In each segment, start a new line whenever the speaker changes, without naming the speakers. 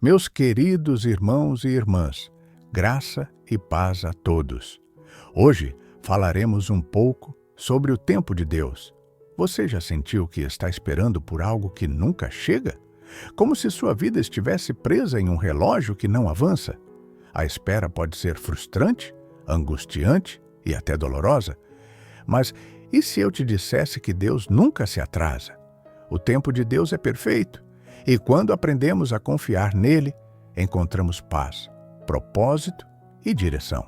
Meus queridos irmãos e irmãs, graça e paz a todos. Hoje falaremos um pouco sobre o tempo de Deus. Você já sentiu que está esperando por algo que nunca chega? Como se sua vida estivesse presa em um relógio que não avança? A espera pode ser frustrante, angustiante e até dolorosa. Mas e se eu te dissesse que Deus nunca se atrasa? O tempo de Deus é perfeito. E quando aprendemos a confiar nele, encontramos paz, propósito e direção.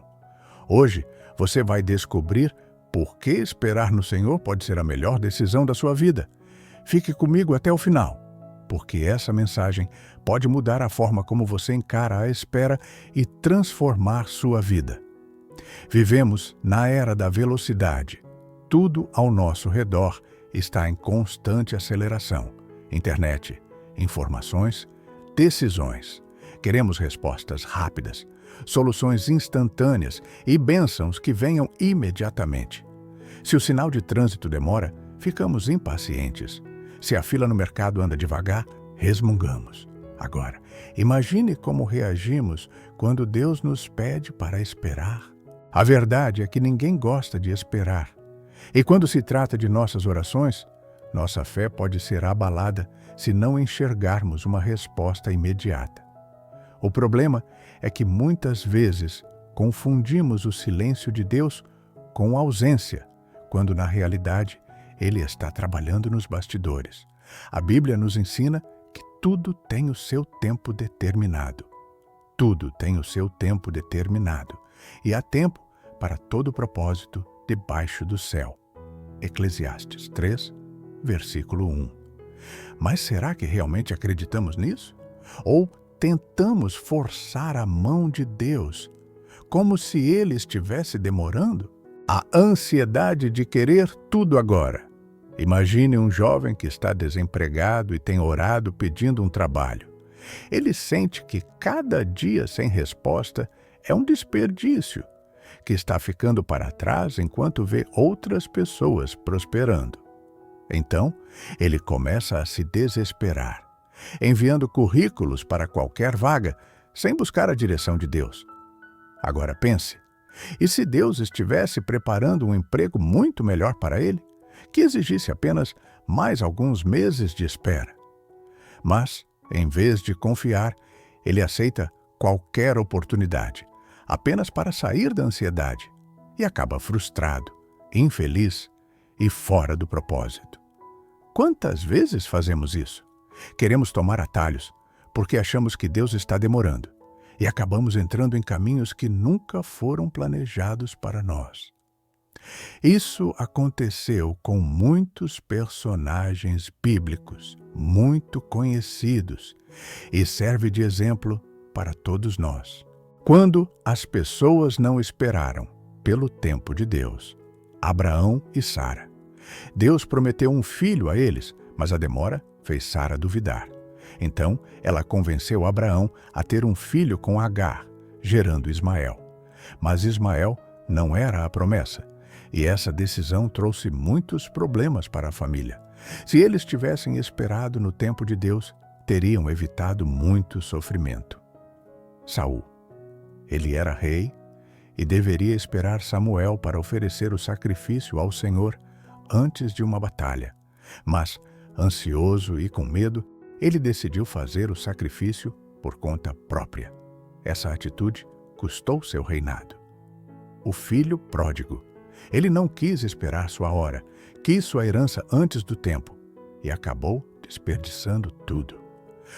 Hoje, você vai descobrir por que esperar no Senhor pode ser a melhor decisão da sua vida. Fique comigo até o final, porque essa mensagem pode mudar a forma como você encara a espera e transformar sua vida. Vivemos na era da velocidade. Tudo ao nosso redor está em constante aceleração. Internet, informações, decisões. Queremos respostas rápidas, soluções instantâneas e bênçãos que venham imediatamente. Se o sinal de trânsito demora, ficamos impacientes. Se a fila no mercado anda devagar, resmungamos. Agora, imagine como reagimos quando Deus nos pede para esperar. A verdade é que ninguém gosta de esperar. E quando se trata de nossas orações, nossa fé pode ser abalada se não enxergarmos uma resposta imediata. O problema é que muitas vezes confundimos o silêncio de Deus com ausência, quando na realidade Ele está trabalhando nos bastidores. A Bíblia nos ensina que tudo tem o seu tempo determinado. Tudo tem o seu tempo determinado. E há tempo para todo propósito debaixo do céu. Eclesiastes 3, versículo 1. Mas será que realmente acreditamos nisso? Ou tentamos forçar a mão de Deus, como se Ele estivesse demorando? A ansiedade de querer tudo agora. Imagine um jovem que está desempregado e tem orado pedindo um trabalho. Ele sente que cada dia sem resposta é um desperdício, que está ficando para trás enquanto vê outras pessoas prosperando. Então, ele começa a se desesperar, enviando currículos para qualquer vaga, sem buscar a direção de Deus. Agora pense, e se Deus estivesse preparando um emprego muito melhor para ele, que exigisse apenas mais alguns meses de espera? Mas, em vez de confiar, ele aceita qualquer oportunidade, apenas para sair da ansiedade, e acaba frustrado, infeliz e fora do propósito. Quantas vezes fazemos isso? Queremos tomar atalhos, porque achamos que Deus está demorando, e acabamos entrando em caminhos que nunca foram planejados para nós. Isso aconteceu com muitos personagens bíblicos, muito conhecidos, e serve de exemplo para todos nós. Quando as pessoas não esperaram pelo tempo de Deus, Abraão e Sara. Deus prometeu um filho a eles, mas a demora fez Sara duvidar. Então, ela convenceu Abraão a ter um filho com Agar, gerando Ismael. Mas Ismael não era a promessa, e essa decisão trouxe muitos problemas para a família. Se eles tivessem esperado no tempo de Deus, teriam evitado muito sofrimento. Saul. Ele era rei e deveria esperar Samuel para oferecer o sacrifício ao Senhor antes de uma batalha. Mas, ansioso e com medo, ele decidiu fazer o sacrifício por conta própria. Essa atitude custou seu reinado. O filho pródigo. Ele não quis esperar sua hora, quis sua herança antes do tempo e acabou desperdiçando tudo.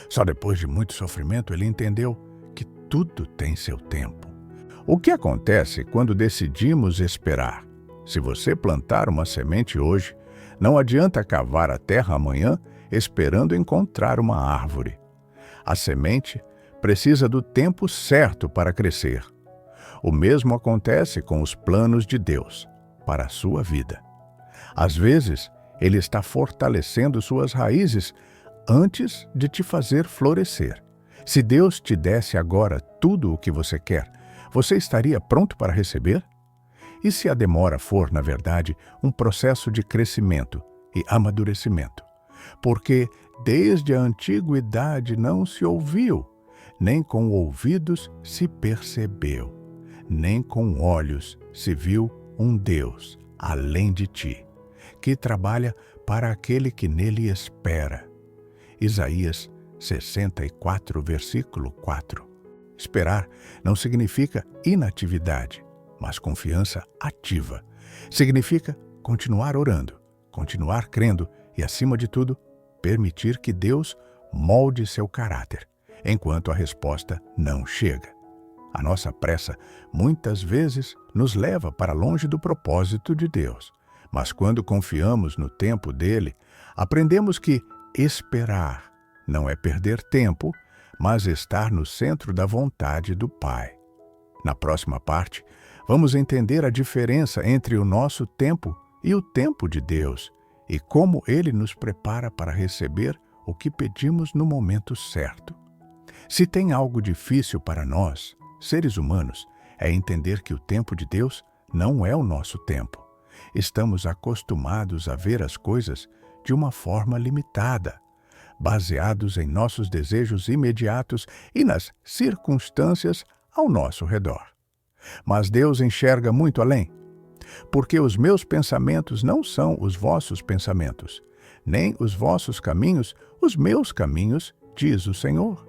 Só depois de muito sofrimento ele entendeu que tudo tem seu tempo. O que acontece quando decidimos esperar? Se você plantar uma semente hoje, não adianta cavar a terra amanhã esperando encontrar uma árvore. A semente precisa do tempo certo para crescer. O mesmo acontece com os planos de Deus para a sua vida. Às vezes, Ele está fortalecendo suas raízes antes de te fazer florescer. Se Deus te desse agora tudo o que você quer, você estaria pronto para receber? E se a demora for, na verdade, um processo de crescimento e amadurecimento? Porque desde a antiguidade não se ouviu, nem com ouvidos se percebeu, nem com olhos se viu um Deus além de ti, que trabalha para aquele que nele espera. Isaías 64, versículo 4. Esperar não significa inatividade, mas confiança ativa. Significa continuar orando, continuar crendo e, acima de tudo, permitir que Deus molde seu caráter, enquanto a resposta não chega. A nossa pressa muitas vezes nos leva para longe do propósito de Deus, mas quando confiamos no tempo dele, aprendemos que esperar não é perder tempo, mas estar no centro da vontade do Pai. Na próxima parte, vamos entender a diferença entre o nosso tempo e o tempo de Deus e como ele nos prepara para receber o que pedimos no momento certo. Se tem algo difícil para nós, seres humanos, é entender que o tempo de Deus não é o nosso tempo. Estamos acostumados a ver as coisas de uma forma limitada, baseados em nossos desejos imediatos e nas circunstâncias ao nosso redor. Mas Deus enxerga muito além, porque os meus pensamentos não são os vossos pensamentos, nem os vossos caminhos os meus caminhos, diz o Senhor.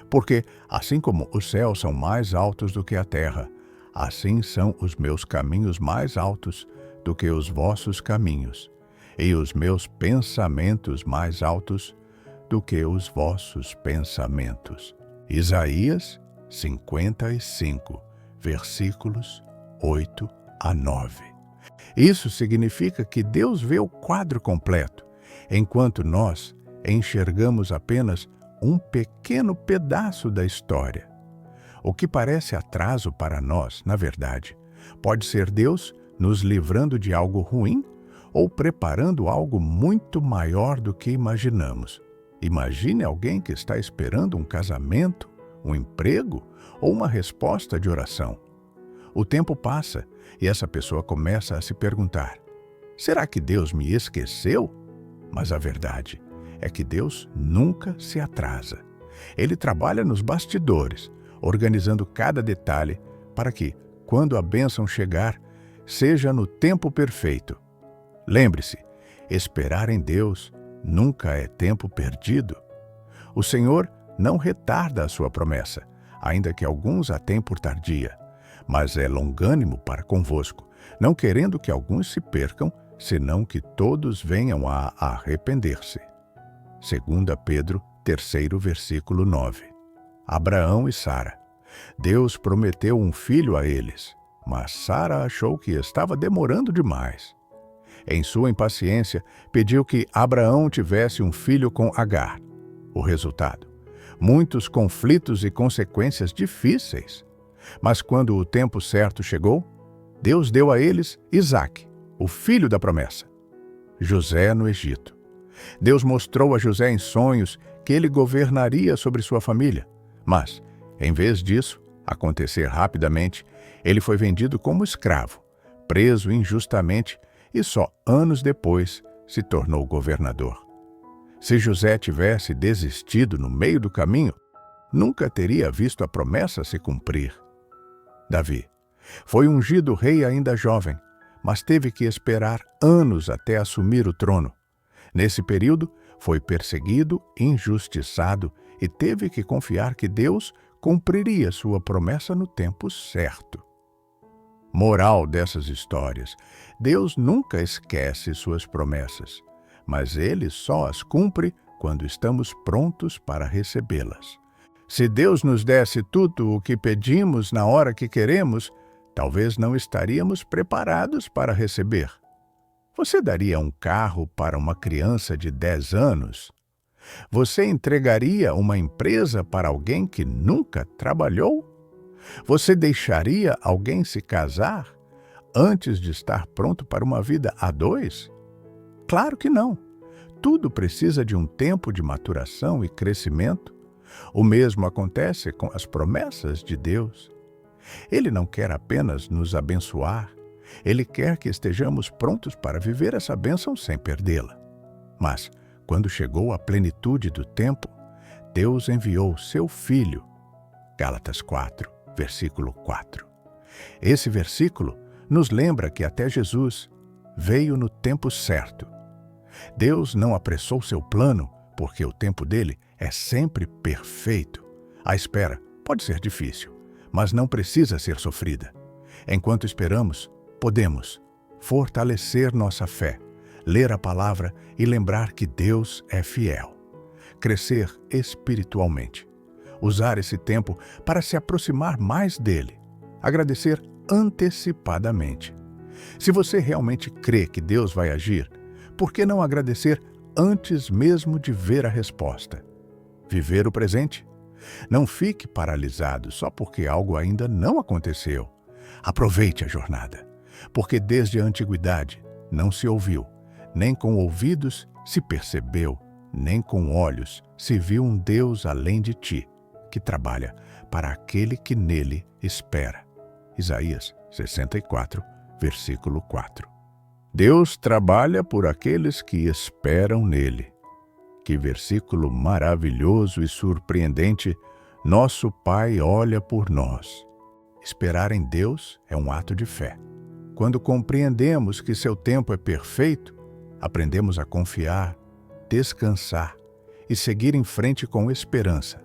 Porque, assim como os céus são mais altos do que a terra, assim são os meus caminhos mais altos do que os vossos caminhos, e os meus pensamentos mais altos do que os vossos pensamentos. Isaías 55, versículos 8 a 9. Isso significa que Deus vê o quadro completo, enquanto nós enxergamos apenas um pequeno pedaço da história. O que parece atraso para nós, na verdade, pode ser Deus nos livrando de algo ruim ou preparando algo muito maior do que imaginamos. Imagine alguém que está esperando um casamento, um emprego ou uma resposta de oração. O tempo passa e essa pessoa começa a se perguntar: será que Deus me esqueceu? Mas a verdade é que Deus nunca se atrasa. Ele trabalha nos bastidores, organizando cada detalhe para que, quando a bênção chegar, seja no tempo perfeito. Lembre-se, esperar em Deus nunca é tempo perdido. O Senhor não retarda a sua promessa, ainda que alguns a tenham por tardia, mas é longânimo para convosco, não querendo que alguns se percam, senão que todos venham a arrepender-se. 2 Pedro 3, versículo 9. Abraão e Sara. Deus prometeu um filho a eles, mas Sara achou que estava demorando demais. Em sua impaciência, pediu que Abraão tivesse um filho com Agar. O resultado: muitos conflitos e consequências difíceis. Mas quando o tempo certo chegou, Deus deu a eles Isaque, o filho da promessa. José no Egito. Deus mostrou a José em sonhos que ele governaria sobre sua família. Mas, em vez disso acontecer rapidamente, ele foi vendido como escravo, preso injustamente e só anos depois se tornou governador. Se José tivesse desistido no meio do caminho, nunca teria visto a promessa se cumprir. Davi foi ungido rei ainda jovem, mas teve que esperar anos até assumir o trono. Nesse período, foi perseguido, injustiçado e teve que confiar que Deus cumpriria sua promessa no tempo certo. Moral dessas histórias: Deus nunca esquece suas promessas, mas Ele só as cumpre quando estamos prontos para recebê-las. Se Deus nos desse tudo o que pedimos na hora que queremos, talvez não estaríamos preparados para receber. Você daria um carro para uma criança de 10 anos? Você entregaria uma empresa para alguém que nunca trabalhou? Você deixaria alguém se casar antes de estar pronto para uma vida a dois? Claro que não. Tudo precisa de um tempo de maturação e crescimento. O mesmo acontece com as promessas de Deus. Ele não quer apenas nos abençoar, Ele quer que estejamos prontos para viver essa bênção sem perdê-la. Mas, quando chegou a plenitude do tempo, Deus enviou seu Filho, Gálatas 4, versículo 4. Esse versículo nos lembra que até Jesus veio no tempo certo. Deus não apressou seu plano, porque o tempo dele é sempre perfeito. A espera pode ser difícil, mas não precisa ser sofrida. Enquanto esperamos, podemos fortalecer nossa fé, ler a palavra e lembrar que Deus é fiel. Crescer espiritualmente. Usar esse tempo para se aproximar mais dele. Agradecer antecipadamente. Se você realmente crê que Deus vai agir, por que não agradecer antes mesmo de ver a resposta? Viver o presente. Não fique paralisado só porque algo ainda não aconteceu. Aproveite a jornada, porque desde a antiguidade não se ouviu, nem com ouvidos se percebeu, nem com olhos se viu um Deus além de ti, que trabalha para aquele que nele espera. Isaías 64, versículo 4. Deus trabalha por aqueles que esperam nele. Que versículo maravilhoso e surpreendente! Nosso Pai olha por nós. Esperar em Deus é um ato de fé. Quando compreendemos que seu tempo é perfeito, aprendemos a confiar, descansar e seguir em frente com esperança.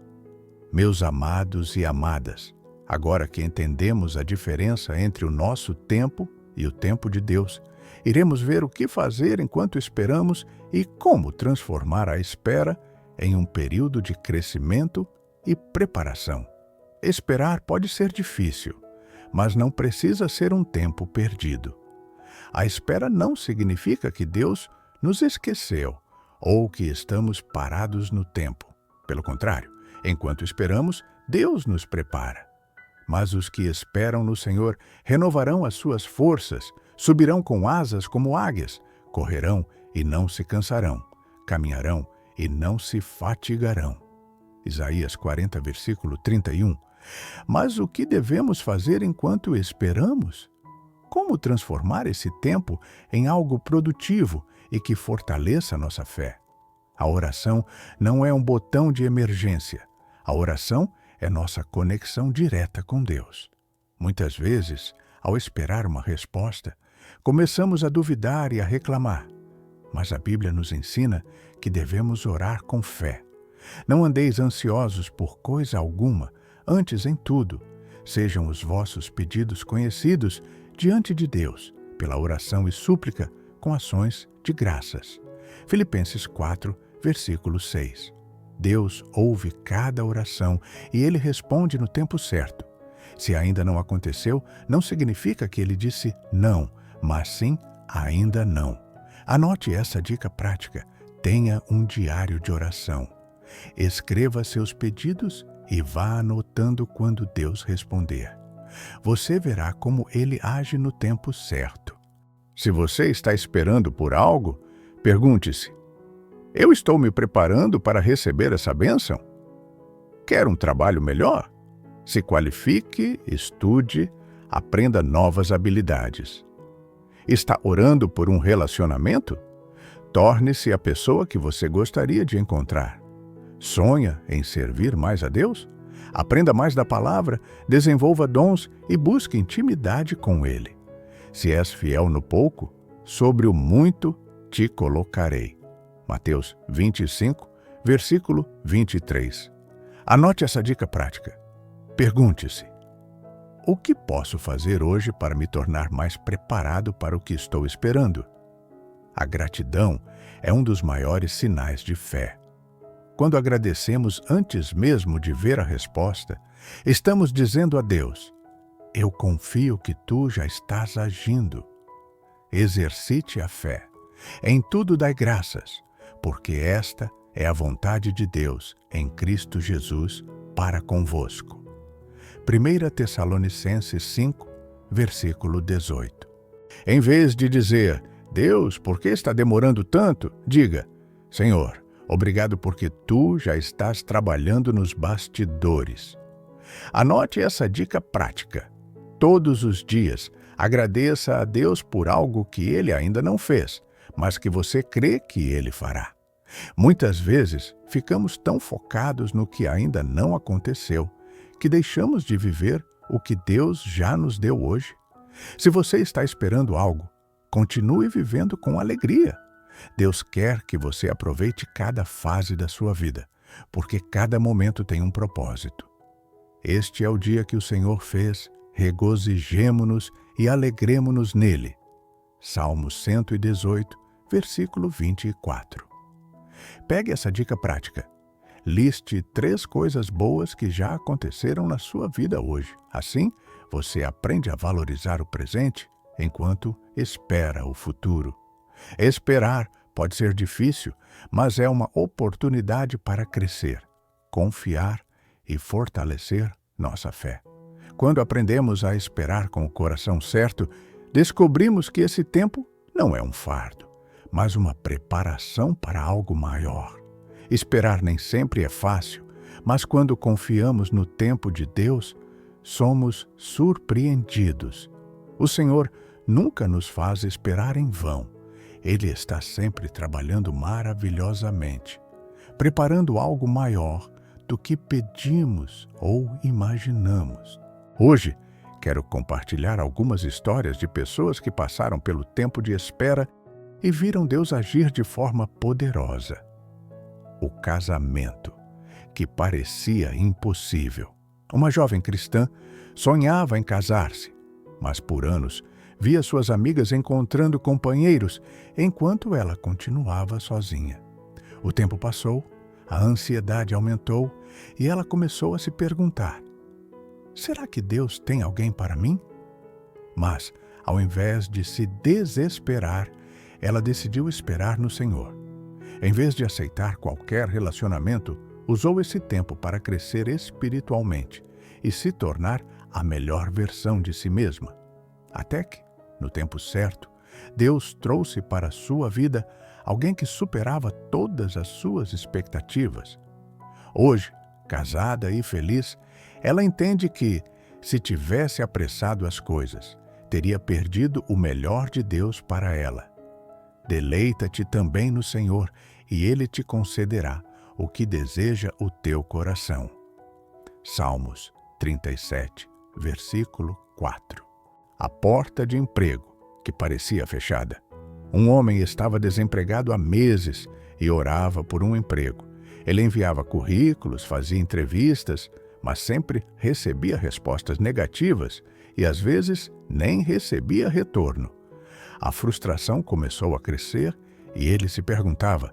Meus amados e amadas, agora que entendemos a diferença entre o nosso tempo e o tempo de Deus, iremos ver o que fazer enquanto esperamos e como transformar a espera em um período de crescimento e preparação. Esperar pode ser difícil, mas não precisa ser um tempo perdido. A espera não significa que Deus nos esqueceu ou que estamos parados no tempo. Pelo contrário, enquanto esperamos, Deus nos prepara. Mas os que esperam no Senhor renovarão as suas forças, subirão com asas como águias, correrão e não se cansarão, caminharão e não se fatigarão. Isaías 40, versículo 31. Mas o que devemos fazer enquanto esperamos? Como transformar esse tempo em algo produtivo e que fortaleça nossa fé? A oração não é um botão de emergência. A oração é nossa conexão direta com Deus. Muitas vezes, ao esperar uma resposta, começamos a duvidar e a reclamar. Mas a Bíblia nos ensina que devemos orar com fé. Não andeis ansiosos por coisa alguma, antes em tudo, sejam os vossos pedidos conhecidos diante de Deus, pela oração e súplica, com ações de graças. Filipenses 4, versículo 6. Deus ouve cada oração e Ele responde no tempo certo. Se ainda não aconteceu, não significa que Ele disse não, mas sim ainda não. Anote essa dica prática. Tenha um diário de oração. Escreva seus pedidos e vá anotando quando Deus responder. Você verá como Ele age no tempo certo. Se você está esperando por algo, pergunte-se: eu estou me preparando para receber essa bênção? Quer um trabalho melhor? Se qualifique, estude, aprenda novas habilidades. Está orando por um relacionamento? Torne-se a pessoa que você gostaria de encontrar. Sonha em servir mais a Deus? Aprenda mais da palavra, desenvolva dons e busque intimidade com Ele. Se és fiel no pouco, sobre o muito te colocarei. Mateus 25, versículo 23. Anote essa dica prática. Pergunte-se: o que posso fazer hoje para me tornar mais preparado para o que estou esperando? A gratidão é um dos maiores sinais de fé. Quando agradecemos antes mesmo de ver a resposta, estamos dizendo a Deus: eu confio que tu já estás agindo. Exercite a fé. Em tudo dai graças, porque esta é a vontade de Deus em Cristo Jesus para convosco. 1 Tessalonicenses 5, versículo 18. Em vez de dizer: Deus, por que está demorando tanto? Diga: Senhor, obrigado porque tu já estás trabalhando nos bastidores. Anote essa dica prática. Todos os dias, agradeça a Deus por algo que Ele ainda não fez, mas que você crê que Ele fará. Muitas vezes, ficamos tão focados no que ainda não aconteceu, que deixamos de viver o que Deus já nos deu hoje? Se você está esperando algo, continue vivendo com alegria. Deus quer que você aproveite cada fase da sua vida, porque cada momento tem um propósito. Este é o dia que o Senhor fez, regozijemo-nos e alegremo-nos nele. Salmo 118, versículo 24. Pegue essa dica prática. Liste 3 coisas boas que já aconteceram na sua vida hoje. Assim, você aprende a valorizar o presente enquanto espera o futuro. Esperar pode ser difícil, mas é uma oportunidade para crescer, confiar e fortalecer nossa fé. Quando aprendemos a esperar com o coração certo, descobrimos que esse tempo não é um fardo, mas uma preparação para algo maior. Esperar nem sempre é fácil, mas quando confiamos no tempo de Deus, somos surpreendidos. O Senhor nunca nos faz esperar em vão. Ele está sempre trabalhando maravilhosamente, preparando algo maior do que pedimos ou imaginamos. Hoje, quero compartilhar algumas histórias de pessoas que passaram pelo tempo de espera e viram Deus agir de forma poderosa. O casamento, que parecia impossível. Uma jovem cristã sonhava em casar-se, mas por anos via suas amigas encontrando companheiros enquanto ela continuava sozinha. O tempo passou, a ansiedade aumentou e ela começou a se perguntar: será que Deus tem alguém para mim? Mas, ao invés de se desesperar, ela decidiu esperar no Senhor. Em vez de aceitar qualquer relacionamento, usou esse tempo para crescer espiritualmente e se tornar a melhor versão de si mesma. Até que, no tempo certo, Deus trouxe para a sua vida alguém que superava todas as suas expectativas. Hoje, casada e feliz, ela entende que, se tivesse apressado as coisas, teria perdido o melhor de Deus para ela. Deleita-te também no Senhor, e Ele te concederá o que deseja o teu coração. Salmos 37, versículo 4. A porta de emprego, que parecia fechada. Um homem estava desempregado há meses e orava por um emprego. Ele enviava currículos, fazia entrevistas, mas sempre recebia respostas negativas e às vezes nem recebia retorno. A frustração começou a crescer e ele se perguntava: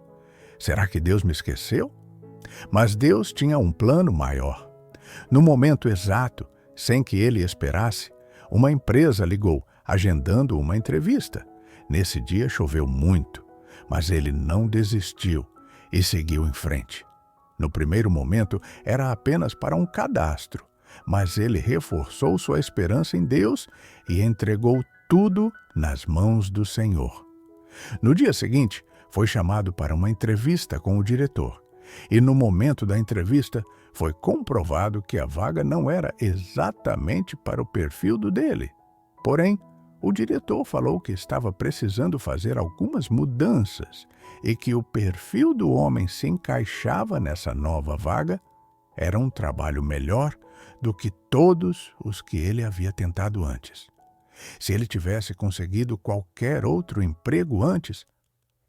será que Deus me esqueceu? Mas Deus tinha um plano maior. No momento exato, sem que ele esperasse, uma empresa ligou, agendando uma entrevista. Nesse dia choveu muito, mas ele não desistiu e seguiu em frente. No primeiro momento, era apenas para um cadastro, mas ele reforçou sua esperança em Deus e entregou tudo nas mãos do Senhor. No dia seguinte, foi chamado para uma entrevista com o diretor. E no momento da entrevista, foi comprovado que a vaga não era exatamente para o perfil dele. Porém, o diretor falou que estava precisando fazer algumas mudanças e que o perfil do homem se encaixava nessa nova vaga. Era um trabalho melhor do que todos os que ele havia tentado antes. Se ele tivesse conseguido qualquer outro emprego antes,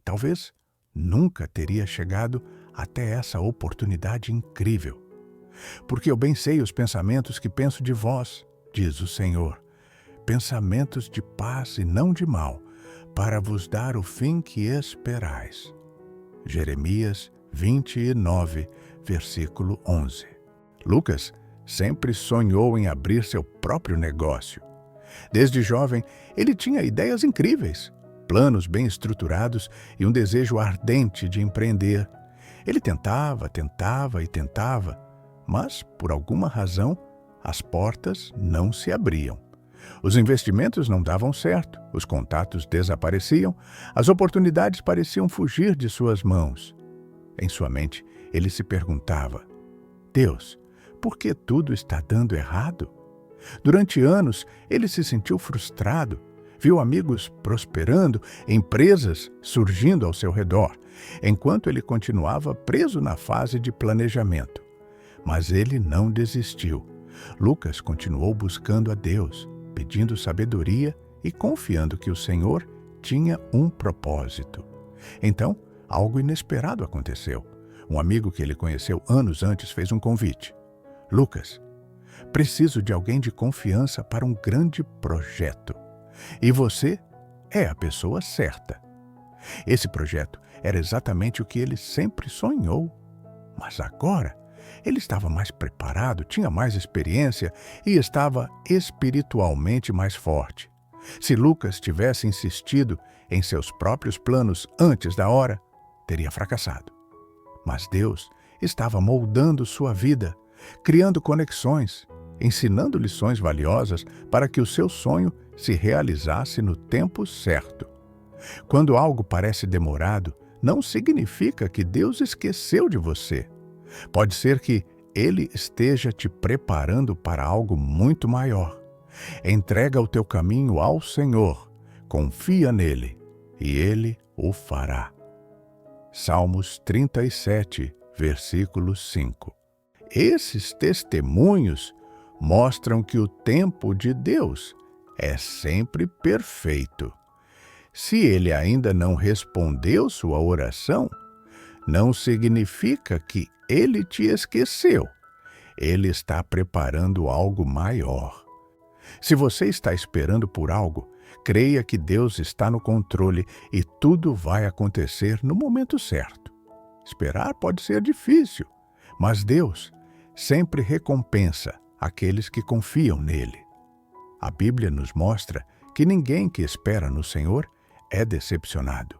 talvez nunca teria chegado até essa oportunidade incrível. Porque eu bem sei os pensamentos que penso de vós, diz o Senhor, pensamentos de paz e não de mal, para vos dar o fim que esperais. Jeremias 29, versículo 11. Lucas sempre sonhou em abrir seu próprio negócio. Desde jovem, ele tinha ideias incríveis, planos bem estruturados e um desejo ardente de empreender. Ele tentava, mas, por alguma razão, as portas não se abriam. Os investimentos não davam certo, os contatos desapareciam, as oportunidades pareciam fugir de suas mãos. Em sua mente, ele se perguntava: Deus, por que tudo está dando errado? Durante anos, ele se sentiu frustrado, viu amigos prosperando, empresas surgindo ao seu redor, enquanto ele continuava preso na fase de planejamento. Mas ele não desistiu, Lucas continuou buscando a Deus, pedindo sabedoria e confiando que o Senhor tinha um propósito. Então, algo inesperado aconteceu. Um amigo que ele conheceu anos antes fez um convite. Lucas, preciso de alguém de confiança para um grande projeto. E você é a pessoa certa. Esse projeto era exatamente o que ele sempre sonhou. Mas agora, ele estava mais preparado, tinha mais experiência e estava espiritualmente mais forte. Se Lucas tivesse insistido em seus próprios planos antes da hora, teria fracassado. Mas Deus estava moldando sua vida, criando conexões, ensinando lições valiosas para que o seu sonho se realizasse no tempo certo. Quando algo parece demorado, não significa que Deus esqueceu de você. Pode ser que Ele esteja te preparando para algo muito maior. Entrega o teu caminho ao Senhor, confia nele e Ele o fará. Salmos 37, versículo 5. Esses testemunhos mostram que o tempo de Deus é sempre perfeito. Se Ele ainda não respondeu sua oração, não significa que Ele te esqueceu. Ele está preparando algo maior. Se você está esperando por algo, creia que Deus está no controle e tudo vai acontecer no momento certo. Esperar pode ser difícil, mas Deus sempre recompensa aqueles que confiam nele. A Bíblia nos mostra que ninguém que espera no Senhor é decepcionado.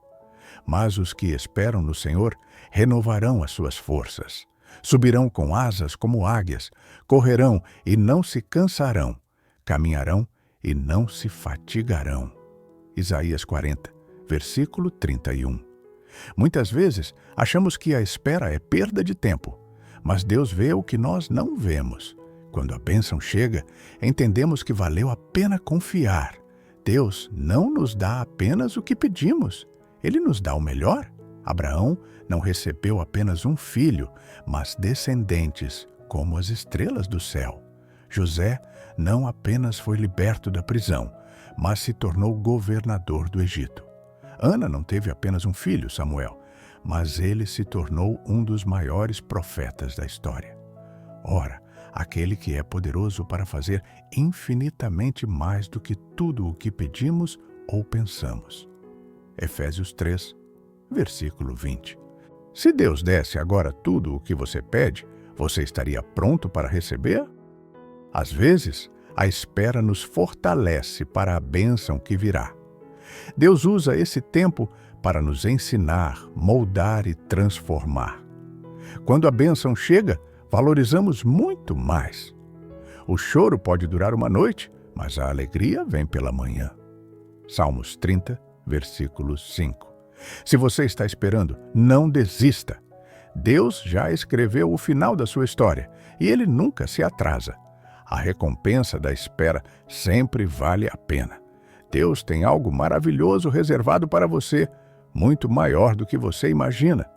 Mas os que esperam no Senhor renovarão as suas forças. Subirão com asas como águias, correrão e não se cansarão, caminharão e não se fatigarão. Isaías 40, versículo 31. Muitas vezes achamos que a espera é perda de tempo, mas Deus vê o que nós não vemos. Quando a bênção chega, entendemos que valeu a pena confiar. Deus não nos dá apenas o que pedimos, Ele nos dá o melhor. Abraão não recebeu apenas um filho, mas descendentes como as estrelas do céu. José não apenas foi liberto da prisão, mas se tornou governador do Egito. Ana não teve apenas um filho, Samuel, mas ele se tornou um dos maiores profetas da história. Ora, aquele que é poderoso para fazer infinitamente mais do que tudo o que pedimos ou pensamos. Efésios 3, versículo 20. Se Deus desse agora tudo o que você pede, você estaria pronto para receber? Às vezes, a espera nos fortalece para a bênção que virá. Deus usa esse tempo para nos ensinar, moldar e transformar. Quando a bênção chega, valorizamos muito mais. O choro pode durar uma noite, mas a alegria vem pela manhã. Salmos 30, versículo 5. Se você está esperando, não desista. Deus já escreveu o final da sua história e Ele nunca se atrasa. A recompensa da espera sempre vale a pena. Deus tem algo maravilhoso reservado para você, muito maior do que você imagina.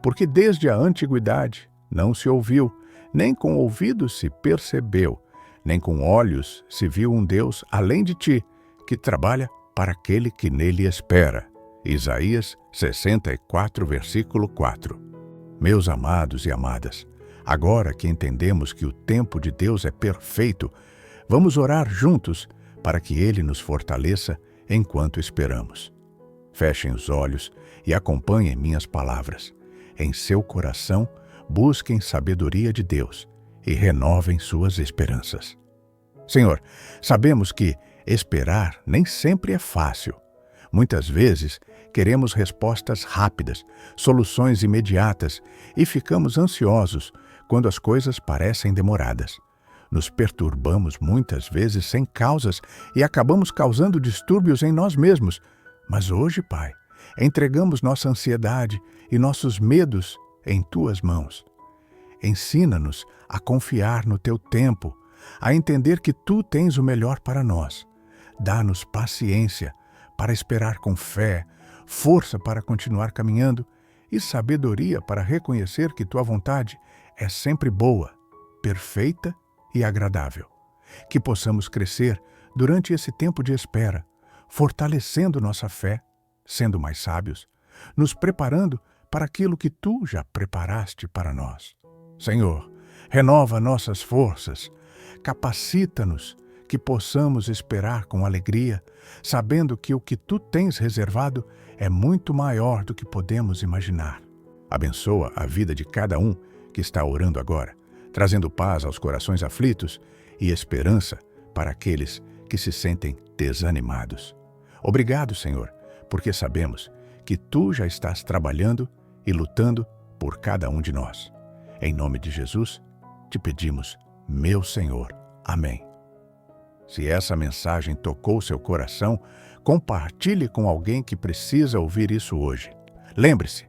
Porque desde a antiguidade não se ouviu, nem com ouvidos se percebeu, nem com olhos se viu um Deus além de ti, que trabalha para aquele que nele espera. Isaías 64, versículo 4. Meus amados e amadas, agora que entendemos que o tempo de Deus é perfeito, vamos orar juntos para que Ele nos fortaleça enquanto esperamos. Fechem os olhos e acompanhem minhas palavras. Em seu coração, busquem sabedoria de Deus e renovem suas esperanças. Senhor, sabemos que esperar nem sempre é fácil. Muitas vezes, queremos respostas rápidas, soluções imediatas e ficamos ansiosos quando as coisas parecem demoradas. Nos perturbamos muitas vezes sem causas e acabamos causando distúrbios em nós mesmos. Mas hoje, Pai, entregamos nossa ansiedade e nossos medos em Tuas mãos. Ensina-nos a confiar no Teu tempo, a entender que Tu tens o melhor para nós. Dá-nos paciência para esperar com fé, força para continuar caminhando e sabedoria para reconhecer que Tua vontade é sempre boa, perfeita e agradável. Que possamos crescer durante esse tempo de espera, fortalecendo nossa fé, sendo mais sábios, nos preparando para aquilo que Tu já preparaste para nós. Senhor, renova nossas forças, capacita-nos que possamos esperar com alegria, sabendo que o que Tu tens reservado é muito maior do que podemos imaginar. Abençoa a vida de cada um que está orando agora, trazendo paz aos corações aflitos e esperança para aqueles que se sentem desanimados. Obrigado, Senhor, porque sabemos que Tu já estás trabalhando e lutando por cada um de nós. Em nome de Jesus, te pedimos, meu Senhor. Amém. Se essa mensagem tocou seu coração, compartilhe com alguém que precisa ouvir isso hoje. Lembre-se,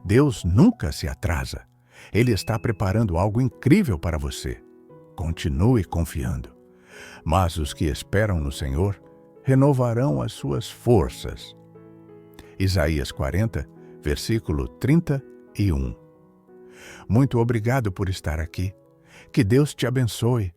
Deus nunca se atrasa. Ele está preparando algo incrível para você. Continue confiando. Mas os que esperam no Senhor renovarão as suas forças. Isaías 40, versículo 31. Muito obrigado por estar aqui. Que Deus te abençoe